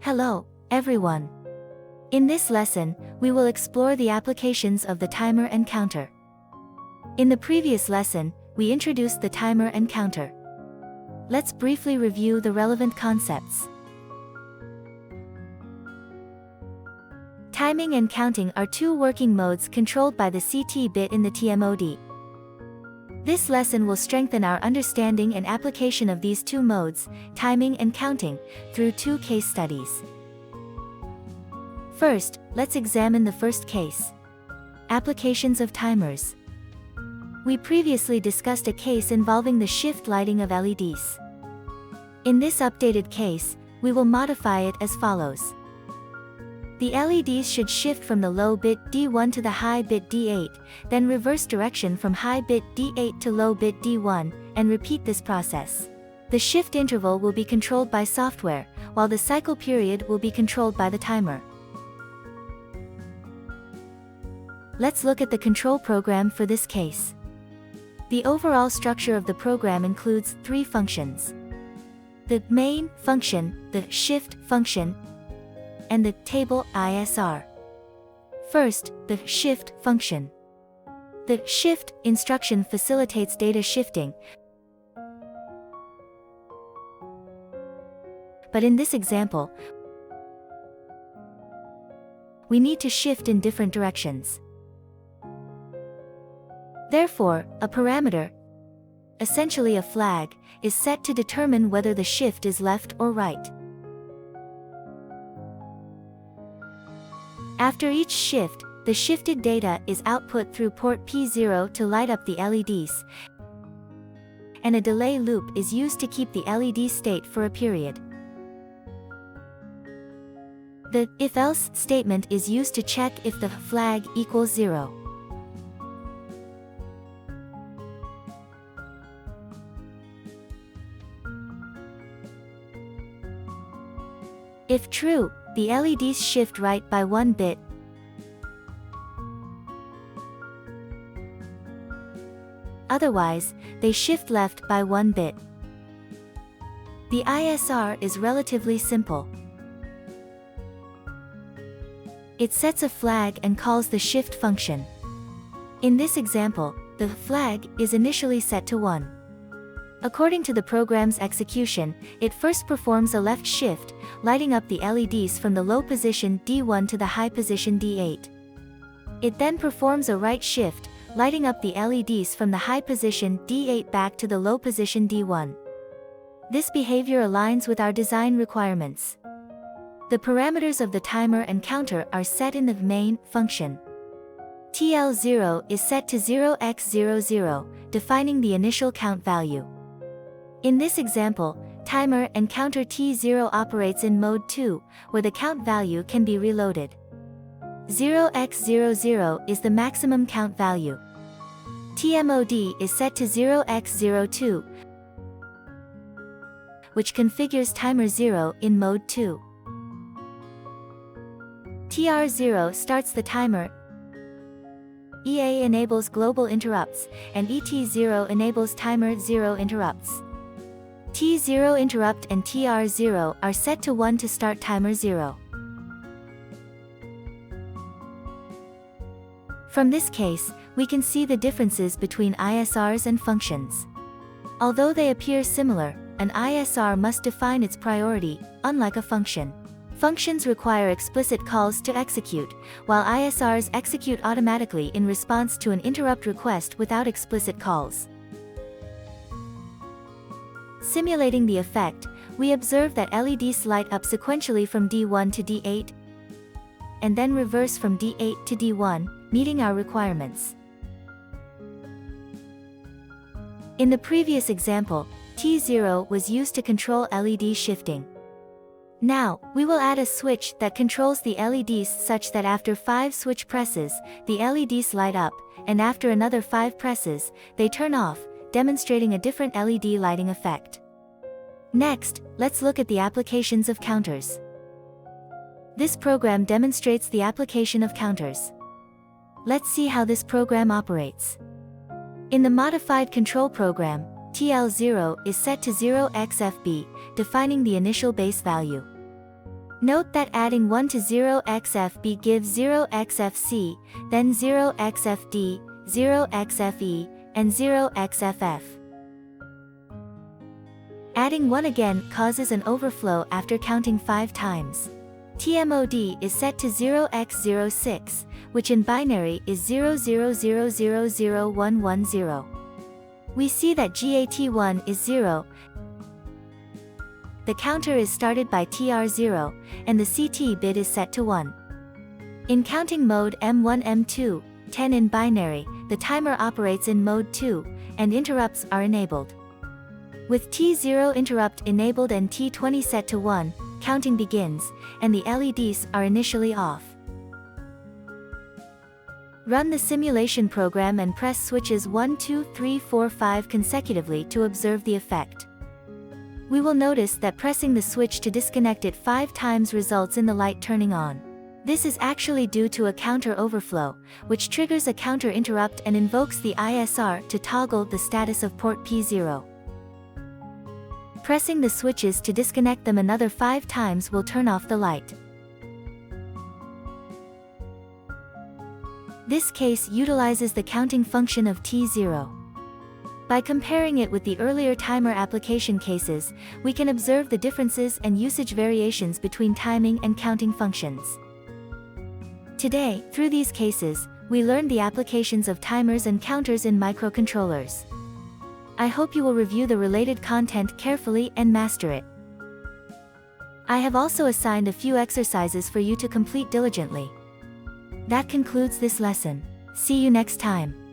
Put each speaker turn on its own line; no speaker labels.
Hello, everyone. In this lesson, we will explore the applications of the timer and counter. In the previous lesson, we introduced the timer and counter. Let's briefly review the relevant concepts. Timing and counting are two working modes controlled by the CT bit in the TMOD. This lesson will strengthen our understanding and application of these two modes, timing and counting, through two case studies. First, let's examine the first case. Applications of timers. We previously discussed a case involving the shift lighting of LEDs. In this updated case, we will modify it as follows. The LEDs should shift from the low bit D1 to the high bit D8, then reverse direction from high bit D8 to low bit D1, and repeat this process. The shift interval will be controlled by software, while the cycle period will be controlled by the timer. Let's look at the control program for this case. The overall structure of the program includes three functions: the main function, the shift function, and the table ISR. First, the shift function. The shift instruction facilitates data shifting, but in this example, we need to shift in different directions. Therefore, a parameter, essentially a flag, is set to determine whether the shift is left or right. After each shift, the shifted data is output through port P0 to light up the LEDs, and a delay loop is used to keep the LED state for a period. The if-else statement is used to check if the flag equals 0. If true, the LEDs shift right by 1 bit. Otherwise, they shift left by 1 bit. The ISR is relatively simple. It sets a flag and calls the shift function. In this example, the flag is initially set to 1. According to the program's execution, it first performs a left shift, lighting up the LEDs from the low position D1 to the high position D8. It then performs a right shift, lighting up the LEDs from the high position D8 back to the low position D1. This behavior aligns with our design requirements. The parameters of the timer and counter are set in the main function. TL0 is set to 0x00, defining the initial count value. In this example, timer and counter T0 operates in mode 2, where the count value can be reloaded. 0x00 is the maximum count value. TMOD is set to 0x02, which configures timer 0 in mode 2. TR0 starts the timer, EA enables global interrupts, and ET0 enables timer 0 interrupts. T0 interrupt and TR0 are set to 1 to start timer 0. From this case, we can see the differences between ISRs and functions. Although they appear similar, an ISR must define its priority, unlike a function. Functions require explicit calls to execute, while ISRs execute automatically in response to an interrupt request without explicit calls. Simulating the effect, we observe that LEDs light up sequentially from D1 to D8, and then reverse from D8 to D1, meeting our requirements. In the previous example, T0 was used to control LED shifting. Now, we will add a switch that controls the LEDs such that after 5 switch presses, the LEDs light up, and after another 5 presses, they turn off, demonstrating a different LED lighting effect. Next, let's look at the applications of counters. This program demonstrates the application of counters. Let's see how this program operates. In the modified control program, TL0 is set to 0xFB, defining the initial base value. Note that adding 1 to 0xFB gives 0xFC, then 0xFD, 0xFE, and 0xFF. Adding 1 again causes an overflow after counting 5 times. TMOD is set to 0x06, which in binary is 00000110. We see that GAT1 is 0. The counter is started by TR0, and the CT bit is set to 1. In counting mode M1 M2, 10 in binary, the timer operates in mode 2, and interrupts are enabled. With T0 interrupt enabled and T20 set to 1, counting begins, and the LEDs are initially off. Run the simulation program and press switches 1, 2, 3, 4, 5 consecutively to observe the effect. We will notice that pressing the switch to disconnect it 5 times results in the light turning on. This is actually due to a counter overflow, which triggers a counter interrupt and invokes the ISR to toggle the status of port P0. Pressing the switches to disconnect them another 5 times will turn off the light. This case utilizes the counting function of T0. By comparing it with the earlier timer application cases, we can observe the differences and usage variations between timing and counting functions. Today, through these cases, we learned the applications of timers and counters in microcontrollers. I hope you will review the related content carefully and master it. I have also assigned a few exercises for you to complete diligently. That concludes this lesson. See you next time.